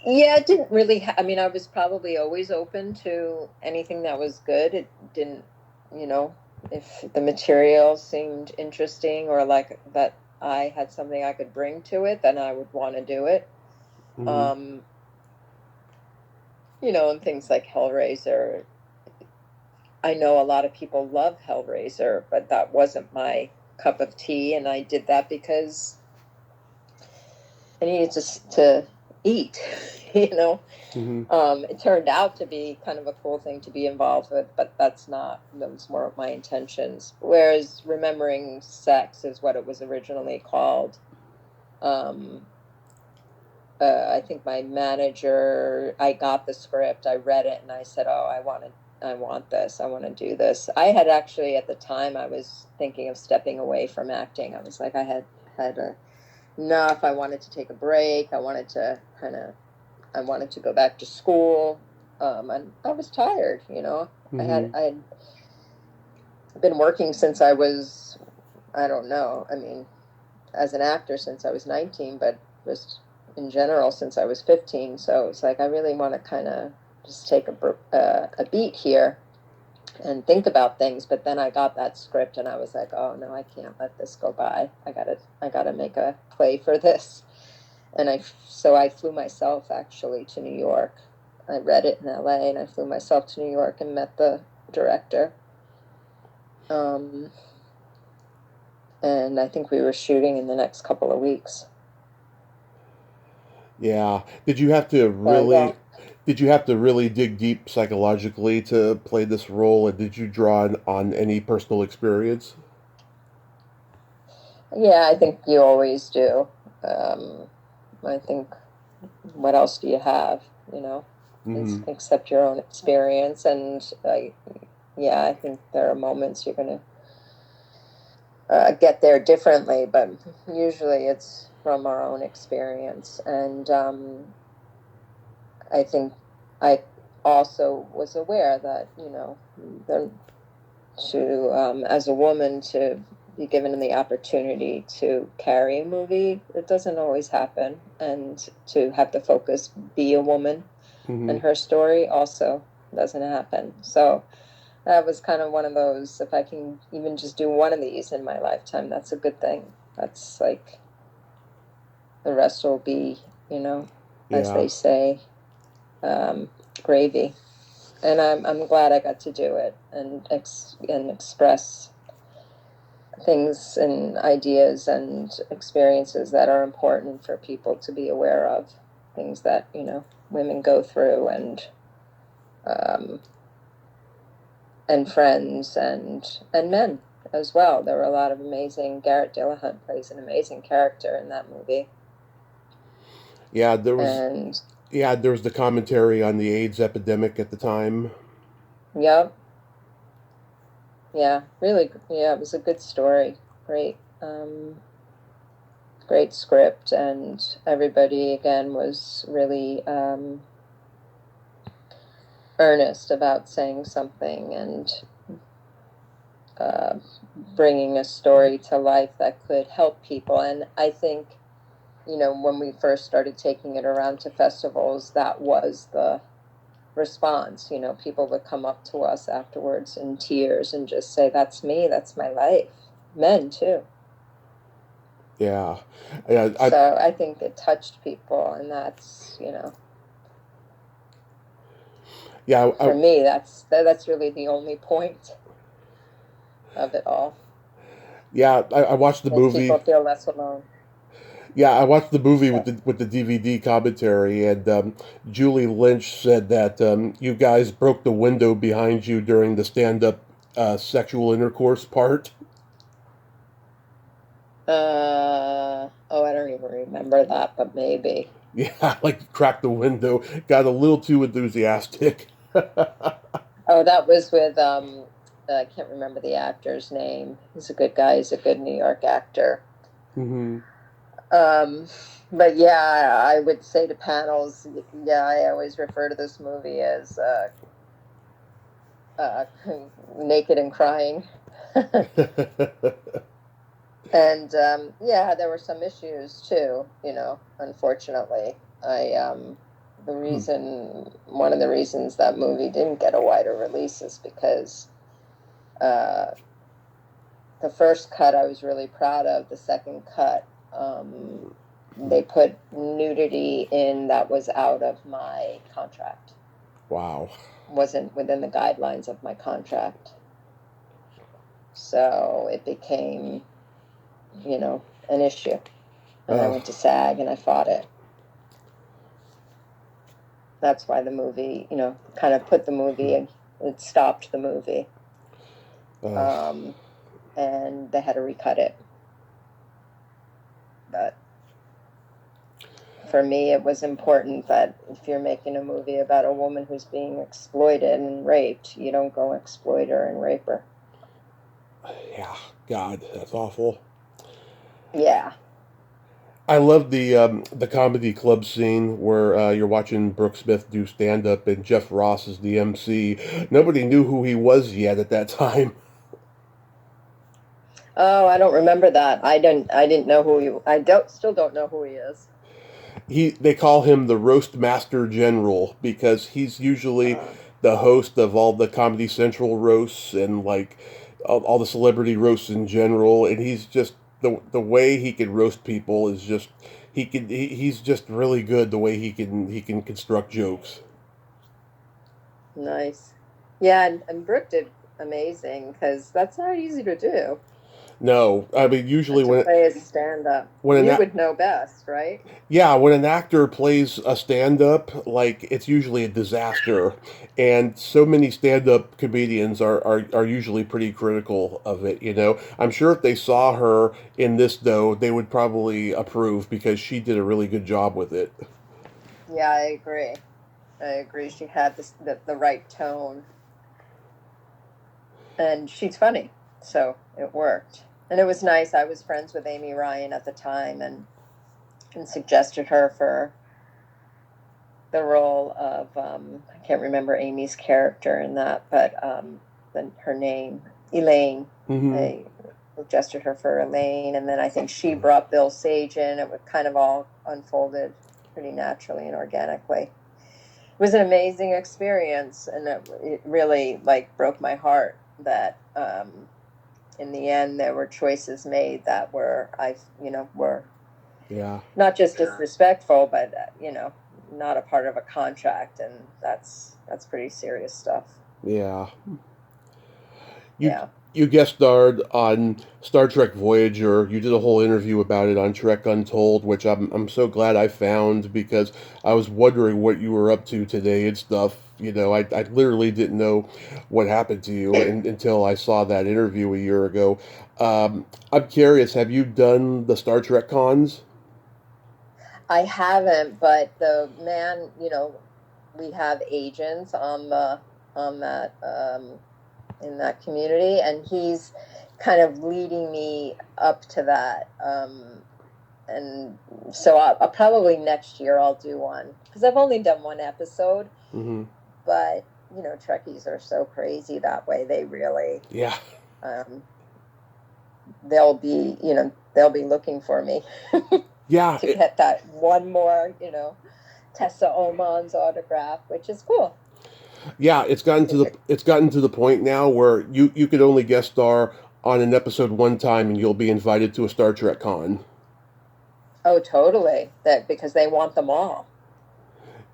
yeah, it didn't really. I mean, I was probably always open to anything that was good. It didn't, you know, if the material seemed interesting or like that I had something I could bring to it, then I would want to do it. Hmm. Um, and things like Hellraiser. I know a lot of people love Hellraiser, but that wasn't my cup of tea, and I did that because I needed to eat, you know. Hmm. It turned out to be kind of a cool thing to be involved with, but that was more of my intentions. Whereas Remembering Sex is what it was originally called. Um, I think my manager, I got the script, I read it, and I said, "Oh, I want this. I want to do this." I had actually, at the time, I was thinking of stepping away from acting. I was like, I had enough. I wanted to take a break. I wanted to go back to school, and I was tired. Hmm. I had been working since I was, I don't know. I mean, as an actor since I was 19, but just in general since I was 15. So it's like I really want to kind of just take a beat here and think about things. But then I got that script, and I was like, oh no, I can't let this go by. I gotta make a play for this. And I flew myself actually to New York. I read it in LA, and I flew myself to New York and met the director. Um, and I think we were shooting in the next couple of weeks. Yeah. So I got, Did you have to really dig deep psychologically to play this role, and did you draw on any personal experience? yeah, I think you always do. Um, I think, what else do you have, Hmm. except your own experience? And yeah, I think there are moments you're going to get there differently, but usually it's from our own experience. And I think I also was aware that, as a woman, to be given the opportunity to carry a movie, it doesn't always happen. And to have the focus be a woman. Mm-hmm. And her story also doesn't happen. So that was kind of one of those, if I can even just do one of these in my lifetime, that's a good thing. That's like, the rest will be, as Yeah. they say, gravy. And I'm glad I got to do it and express things and ideas and experiences that are important for people to be aware of, things that women go through, um, and friends and men as well. There were a lot of amazing. Garrett Dillahunt plays an amazing character in that movie. Yeah, there was And there was the commentary on the AIDS epidemic at the time. yep, yeah, really, yeah, it was a good story. Great, great script, and everybody again was really earnest about saying something and uh, bringing a story to life that could help people. And I think, when we first started taking it around to festivals, that was the response. People would come up to us afterwards in tears and just say, "That's me, that's my life." Men too. Yeah, yeah. So I think it touched people, and that's, Yeah, for me, that's really the only point of it all. yeah. I watched the Make people movie. feel less alone. Yeah, I watched the movie Yeah. with the DVD commentary, and Julie Lynch said that you guys broke the window behind you during the stand up sexual intercourse part. Oh, I don't even remember that, but maybe. Yeah, like cracked the window, got a little too enthusiastic. Oh, that was with I can't remember the actor's name. He's a good guy. He's a good New York actor. Hmm. Um, but yeah, I would say to panels, yeah, I always refer to this movie as uh, naked and crying. And yeah, there were some issues too. Unfortunately, I one of the reasons that movie didn't get a wider release is because uh, the first cut I was really proud of. The second cut, they put nudity in that was out of my contract. Wow. Wasn't within the guidelines of my contract. So it became, an issue. And I went to SAG and I fought it. That's why the movie, kind of put the movie, it stopped the movie. And they had to recut it. But for me, it was important that if you're making a movie about a woman who's being exploited and raped, you don't go exploit her and rape her. Yeah, God, that's awful. Yeah. I love the comedy club scene where you're watching Brooke Smith do stand up and Jeff Ross is the MC. Nobody knew who he was yet at that time. Oh, I don't remember that. I didn't know who he. Still don't know who he is. They call him the roast master general because he's usually the host of all the Comedy Central roasts and like all the celebrity roasts in general, and he's just the way he can roast people is just he's just really good the way he can construct jokes. Nice. Yeah, and Brooke did amazing because that's not easy to do. No, I mean usually To play a stand up. when You an would know best, right? yeah, when an actor plays a stand-up, like it's usually a disaster, and so many stand-up comedians are usually pretty critical of it. I'm sure if they saw her in this though, they would probably approve because she did a really good job with it. Yeah, I agree. I agree. She had the right tone, and she's funny, so it worked. And it was nice. I was friends with Amy Ryan at the time, and suggested her for the role of I can't remember Amy's character in that, but her name Elaine. Hmm. I suggested her for Elaine, and then I think she brought Bill Sage in. It would kind of all unfolded pretty naturally and organically. was an amazing experience, and it really like broke my heart that in the end there were choices made that were were Yeah. not just disrespectful, but not a part of a contract, and that's pretty serious stuff. Yeah. You Yeah. you guest starred on Star Trek Voyager. You did a whole interview about it on Trek Untold, which I'm so glad I found because I was wondering what you were up to today and stuff. I literally didn't know what happened to you until I saw that interview a year ago. I'm curious, have you done the Star Trek cons? I haven't, but the man, we have agents on that in that community, and he's kind of leading me up to that. And so I'll probably next year I'll do one because I've only done one episode, Mm-hmm. but Trekkies are so crazy that way. They really, Yeah. um, they'll be looking for me Yeah. to get that one more, Tessa Oman's autograph, which is cool. Yeah, it's gotten to the point now where you could only guest star on an episode one time and you'll be invited to a Star Trek con. Oh, totally. That because they want them all.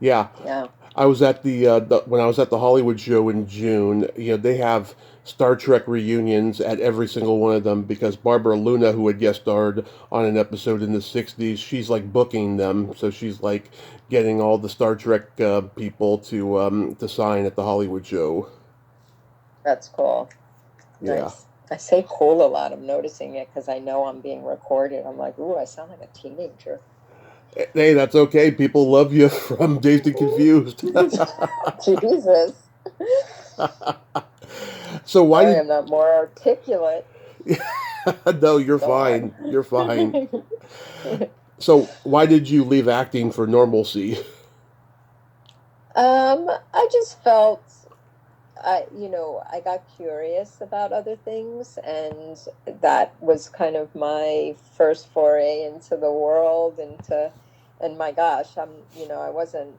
Yeah, Yeah. I was at the when I was at the Hollywood show in June. They have Star Trek reunions at every single one of them because Barbara Luna, who had guest starred on an episode in the '60s, she's like booking them, so she's like getting all the Star Trek people to sign at the Hollywood show. That's cool. Yeah. Nice. I say cool a lot. I'm noticing it because I know I'm being recorded. I'm like, ooh, I sound like a teenager. Hey, that's okay. People love you from Dazed and Confused. Jesus. So why Sorry, did? I'm not more articulate. No, you're Go fine. on. You're fine. So why did you leave acting for normalcy? I just felt I got curious about other things, and that was kind of my first foray into the world, and my gosh, I wasn't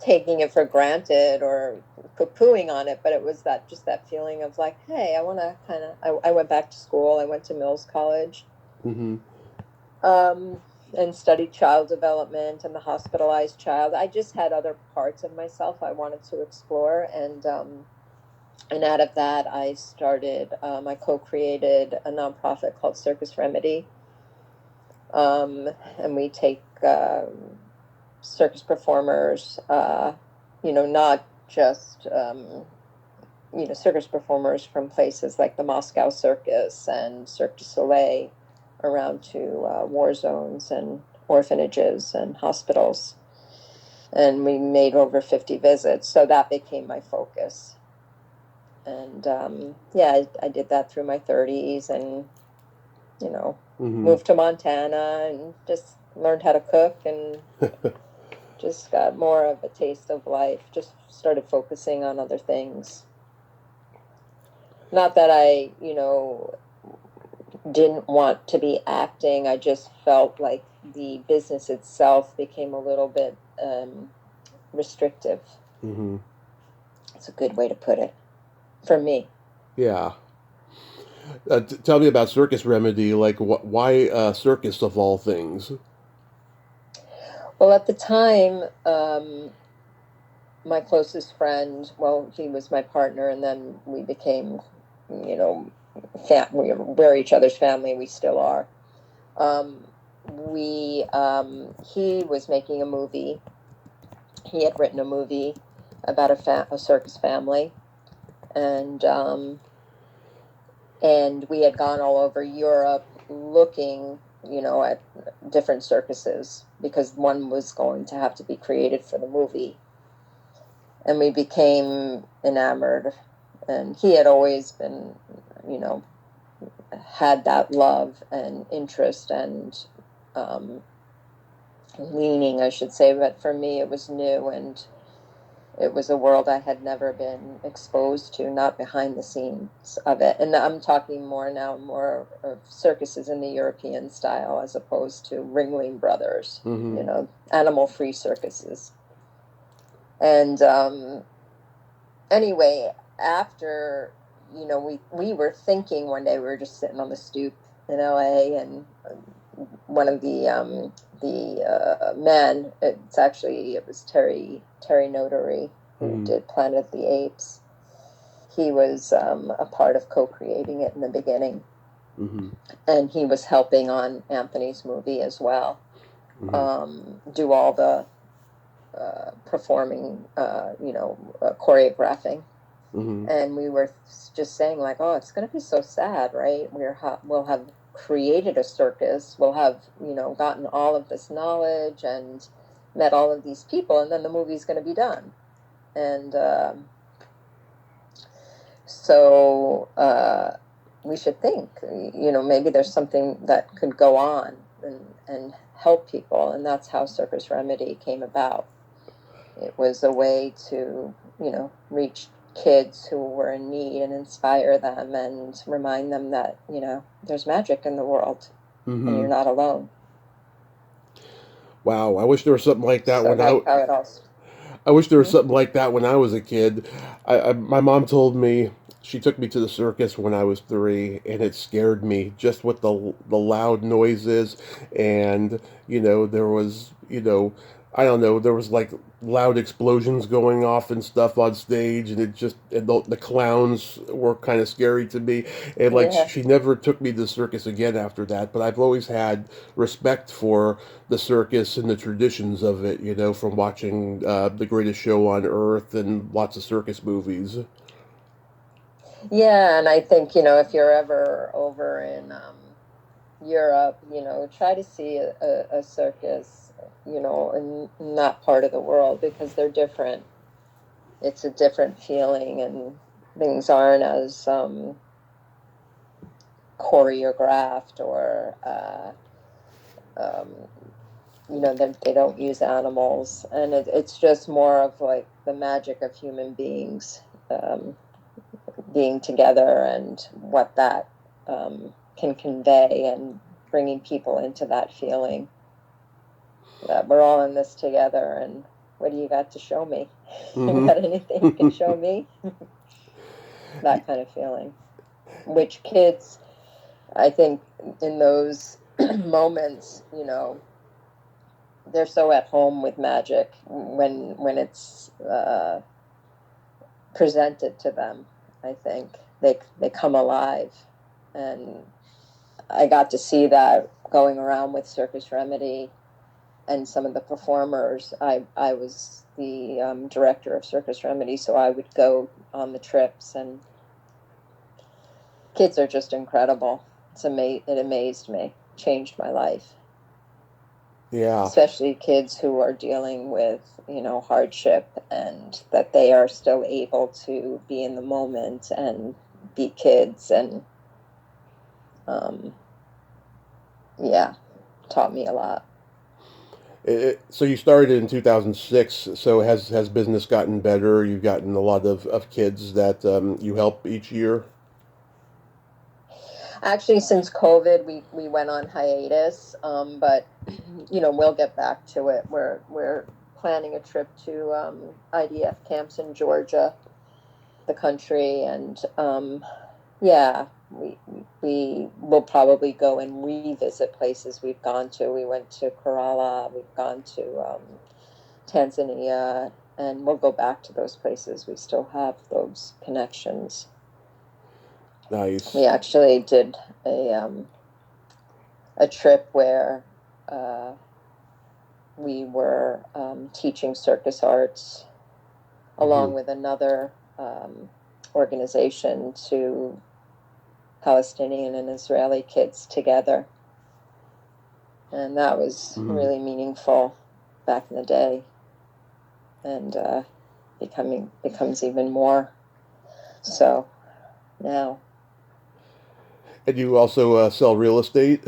taking it for granted or poo-pooing on it, but it was that feeling of like, hey, I want to I went back to school. I went to Mills College. Hmm. Um, and studied child development and the hospitalized child. I just had other parts of myself I wanted to explore, and out of that, I co-created a nonprofit called Circus Remedy, and we take circus performers, not just circus performers from places like the Moscow Circus and Cirque du Soleil around to war zones and orphanages and hospitals. And we made over 50 visits, so that became my focus. And I did that through my 30s, and moved to Montana and just learned how to cook and just got more of a taste of life. Just started focusing on other things. Not that I, didn't want to be acting. I just felt like the business itself became a little bit restrictive. Hmm. It's a good way to put it for me. Yeah. Tell me about Circus Remedy. Like, why circus of all things? Well, at the time, my closest friend, well, he was my partner, and then we became, we're each other's family. We still are. He was making a movie. He had written a movie about a circus family, and we had gone all over Europe looking, at different circuses because one was going to have to be created for the movie. And we became enamored, and he had always been, had that love and interest and leaning, I should say, but for me it was new, and it was a world I had never been exposed to, not behind the scenes of it. And I'm talking more of circuses in the European style as opposed to Ringling Brothers, Mm-hmm. animal-free circuses. And anyway, after, we were thinking one day, we were just sitting on the stoop in LA, and one of the men, it was Terry Notary, who did Planet of the Apes. He was a part of co-creating it in the beginning, and he was helping on Anthony's movie as well. Do all the performing, choreographing. And we were just saying, like, oh, it's going to be so sad, right? We'll have created a circus, we'll have, gotten all of this knowledge and met all of these people, and then the movie's going to be done. And so we should think, maybe there's something that could go on and help people, and that's how Circus Remedy came about. It was a way to, reach kids who were in need and inspire them and remind them that, there's magic in the world, and you're not alone. Wow, I wish there was something like that I wish there was something like that when I was a kid. My mom told me she took me to the circus when I was 3, and it scared me just with the loud noises, and there was I don't know, there was like loud explosions going off and stuff on stage, and the clowns were kind of scary to me, and like she never took me to the circus again after that. But I've always had respect for the circus and the traditions of it, from watching The Greatest Show on Earth and lots of circus movies. Yeah, and I think, if you're ever over in Europe, try to see a circus, in that part of the world, because they're different. It's a different feeling, and things aren't as choreographed, or they don't use animals, and it's just more of like the magic of human beings being together, and what that can convey, and bringing people into that feeling that we're all in this together, and what do you got to show me? You got anything you can show me? That kind of feeling, which kids, I think, in those moments, they're so at home with magic when it's presented to them. I think they come alive, and I got to see that going around with Circus Remedy and some of the performers. I was the director of Circus Remedy, so I would go on the trips, and kids are just incredible. It amazed me, changed my life. Yeah. Especially kids who are dealing with, hardship, and that they are still able to be in the moment and be kids, and taught me a lot. So you started in 2006. So has business gotten better? You've gotten a lot of kids that you help each year? Actually, since COVID, we went on hiatus, but we'll get back to it. We're planning a trip to IDF camps in Georgia, the country, and we will probably go and revisit places we've gone to. We went to Kerala, we've gone to Tanzania, and we'll go back to those places. We still have those connections. Nice. We actually did a trip where we were teaching circus arts along with another organization to Palestinian and Israeli kids together. And that was really meaningful back in the day, and becomes even more so now. And you also sell real estate?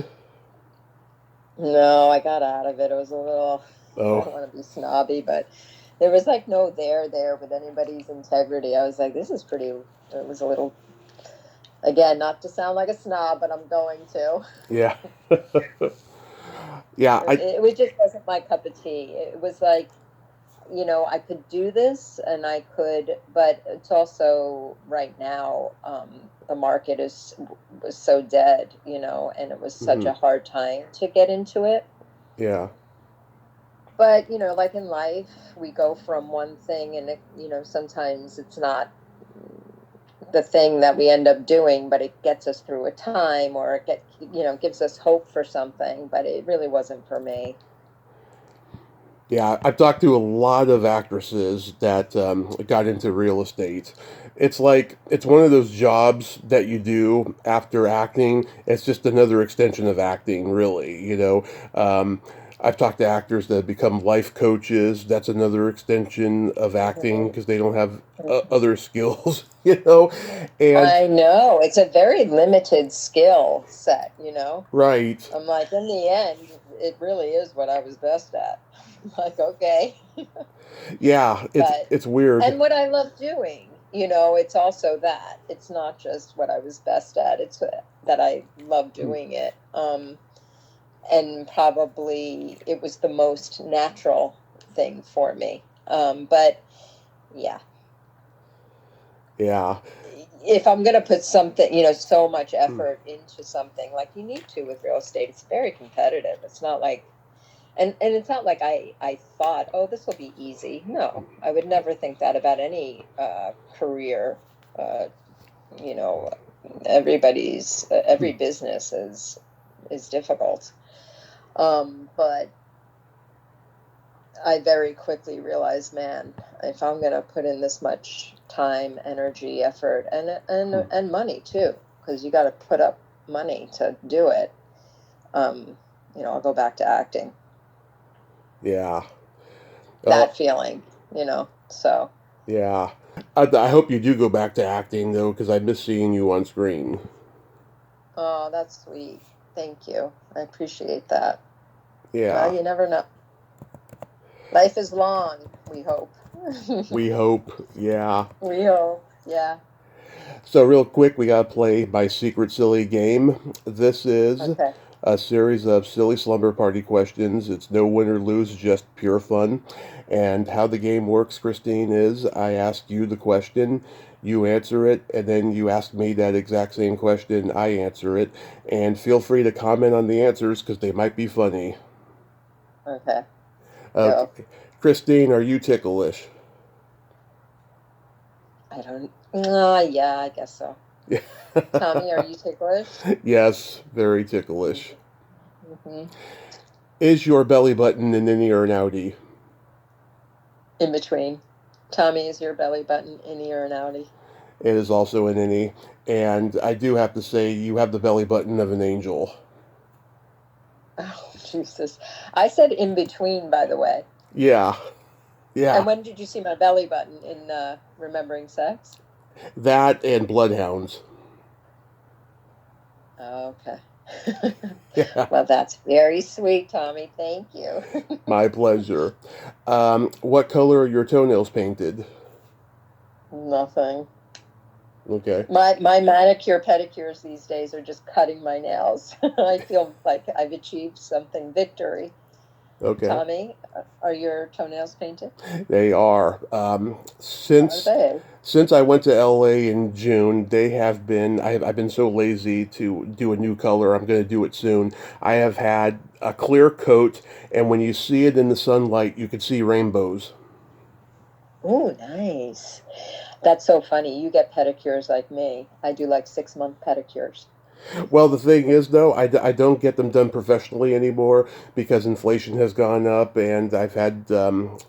No, I got out of it. It was a little, I Oh. don't want to be snobby, but There was like no there with anybody's integrity. I was like, this is pretty. It was a little, again, not to sound like a snob, but I'm going to. Yeah. Yeah, It just wasn't my cup of tea. It was like, I could do this and I could, but it's also right now, the market was so dead, and it was such mhm, a hard time to get into it. yeah, But, like in life, we go from one thing and sometimes it's not the thing that we end up doing, but it gets us through a time or gives us hope for something, but it really wasn't for me. yeah. I've talked to a lot of actresses that got into real estate. It's like it's one of those jobs that you do after acting. It's just another extension of acting, really. I've talked to actors that have become life coaches. That's another extension of acting because they don't have other skills. And I know it's a very limited skill set. right, I'm like, in the end, it really is what I was best at. I'm like, okay. yeah, it's But, it's weird. and what I love doing, it's also that. It's not just what I was best at, it's that I love doing it. And probably it was the most natural thing for me. But yeah, Yeah. if I'm going to put something, so much effort into something like you need to with real estate, it's very competitive. It's not like, and it's not like I thought, oh, this will be easy. No, I would never think that about any career. Uh, you know, every business is difficult. But I very quickly realized, man, if I'm going to put in this much time, energy, effort, and money too, because you got to put up money to do it. I'll go back to acting. Yeah. That feeling. So. Yeah. I hope you do go back to acting though, because I miss seeing you on screen. Oh, that's sweet. Thank you. I appreciate that. Well, Yeah. you never know. Life is long, we hope. We hope. Yeah. We hope. Yeah. So real quick, we gotta play my secret silly game. This is Okay. a series of silly slumber party questions. It's no win or lose, just pure fun. And how the game works, Christine, is I ask you the question, you answer it, and then you ask me that exact same question, I answer it. And feel free to comment on the answers because they might be funny. Okay. Go. Okay. Christine, are you ticklish? I don't. Yeah, I guess so. Tommy, are you ticklish? Yes, very ticklish. Mm-hmm. Is your belly button an innie or an outie? In between. Tommy, is your belly button innie or an outie? It is also an innie. And I do have to say, you have the belly button of an angel. Oh, Jesus. I said in between, by the way. Yeah, yeah. And when did you see my belly button in Remembering Sex? That and bloodhounds. Okay. Yeah, Well, that's very sweet, Tommy. Thank you. my pleasure. What color are your toenails painted? Nothing. Okay, My manicure pedicures these days are just cutting my nails. I feel like I've achieved something victory. okay. Tommy, are your toenails painted? They are. Are they? Since I went to LA in June, they have been. I've been so lazy to do a new color. I'm going to do it soon. I have had a clear coat, and when you see it in the sunlight, you can see rainbows. Oh, nice. That's so funny. You get pedicures like me. I do like 6-month pedicures. Well, the thing is, though, I don't get them done professionally anymore because inflation has gone up, and I've had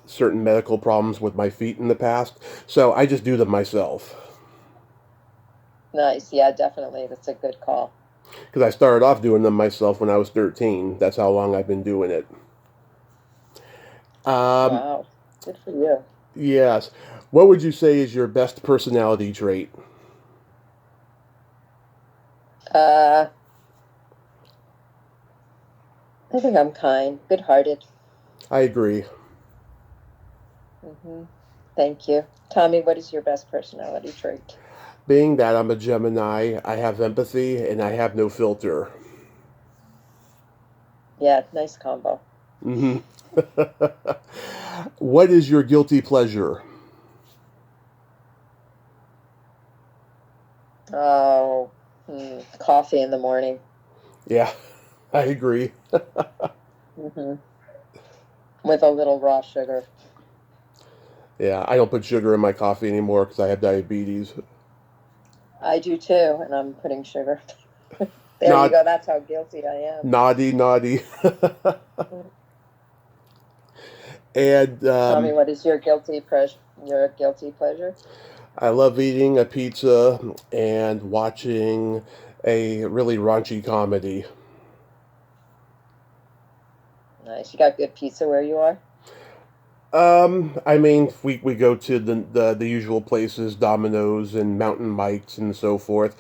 certain medical problems with my feet in the past. So I just do them myself. Nice. Yeah, definitely. That's a good call. Because I started off doing them myself when I was 13. That's how long I've been doing it. Um, Wow. Good for you. yes. What would you say is your best personality trait? Uh, I think I'm kind, good-hearted. I agree. Mm-hmm. Thank you. Tommy, what is your best personality trait? Being that I'm a Gemini, I have empathy and I have no filter. Yeah, nice combo. Hmm. What is your guilty pleasure? Oh, coffee in the morning. Yeah, I agree. Hmm. With a little raw sugar. Yeah, I don't put sugar in my coffee anymore because I have diabetes. I do too, and I'm putting sugar. There you Not go. That's how guilty I am. naughty, naughty. And Tommy, what is your guilty pleasure? I love eating a pizza and watching a really raunchy comedy. Nice. You got good pizza where you are? I mean, we go to the usual places, Domino's and Mountain Mike's and so forth.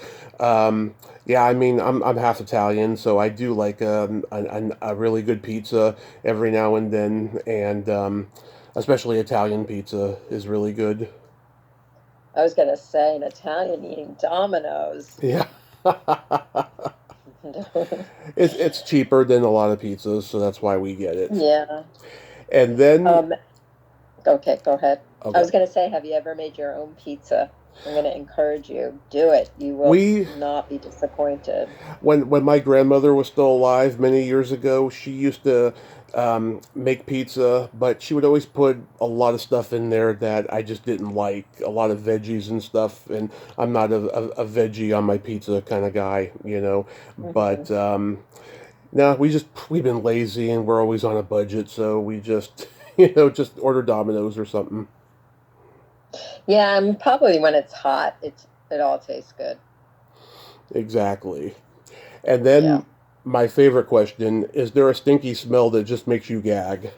Yeah, I mean, I'm half Italian, so I do like a really good pizza every now and then, and especially Italian pizza is really good. I was gonna say an Italian eating Domino's. Yeah. It's cheaper than a lot of pizzas, so that's why we get it. Yeah. And then Um, okay, go ahead. I okay, was gonna say, have you ever made your own pizza? I'm gonna encourage you. Do it. You will we not be disappointed. when my grandmother was still alive many years ago, she used to make pizza, but she would always put a lot of stuff in there that I just didn't like, a lot of veggies and stuff. And I'm not a veggie on my pizza kind of guy, you know. Hmm. But no, we've been lazy and we're always on a budget, so we just just order Domino's or something. Yeah, and probably when it's hot, it all tastes good. Exactly. And Yeah. then my favorite question: is there a stinky smell that just makes you gag?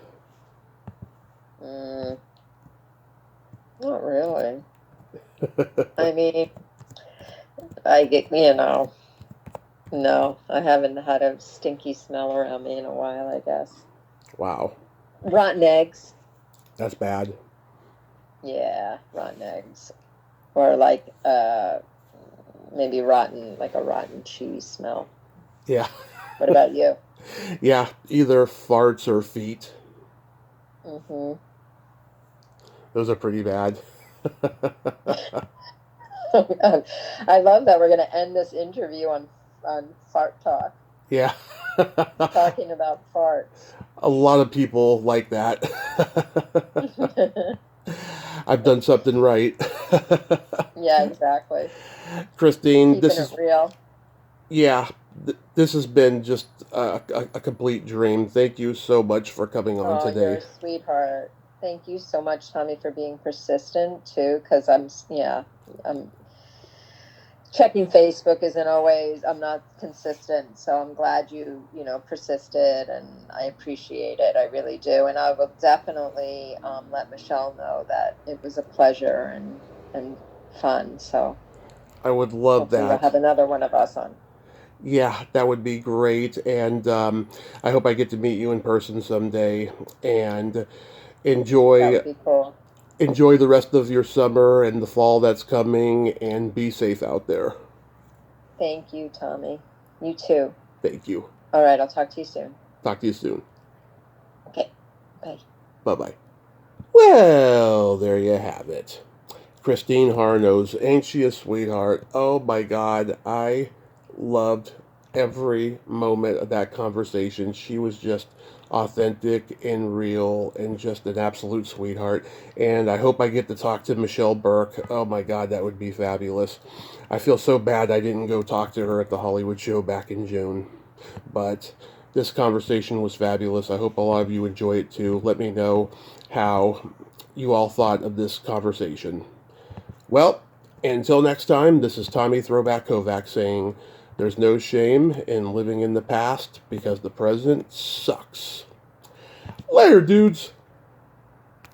Mm, not really. I mean, I get, no, I haven't had a stinky smell around me in a while, I guess. Wow, Rotten eggs. that's bad. Yeah, rotten eggs. Or like maybe rotten, like a rotten cheese smell. Yeah, What about you? yeah, either farts or feet. Hmm. Those are pretty bad. I love that we're going to end this interview on fart talk, Yeah, talking about farts. a lot of people like that. I've done something right. Yeah, exactly. Christine, Keeping this it is real. yeah, this has been just a complete dream. Thank you so much for coming on Oh, you're today. a sweetheart. Thank you so much, Tommy, for being persistent too. Because I'm checking Facebook isn't always. I'm not consistent, so I'm glad you persisted, and I appreciate it. I really do, and I will definitely let Michelle know that it was a pleasure and fun. So I would love hopefully we'll that. have another one of us on. Yeah, that would be great. And I hope I get to meet you in person someday. And That enjoy would be cool. enjoy the rest of your summer and the fall that's coming. And be safe out there. Thank you, Tommy. You too. Thank you. All right, I'll talk to you soon. Talk to you soon. Okay, bye. Bye bye. Well, there you have it. Christine Harnos, ain't she a sweetheart? Oh my God, I loved every moment of that conversation. She was just authentic and real and just an absolute sweetheart. And I hope I get to talk to Michelle Burke. Oh my God, that would be fabulous. I feel so bad I didn't go talk to her at the Hollywood show back in June. But this conversation was fabulous. I hope a lot of you enjoy it too. Let me know how you all thought of this conversation. Well, until next time, this is Tommy Throwback Kovac saying there's no shame in living in the past because the present sucks. Later, dudes.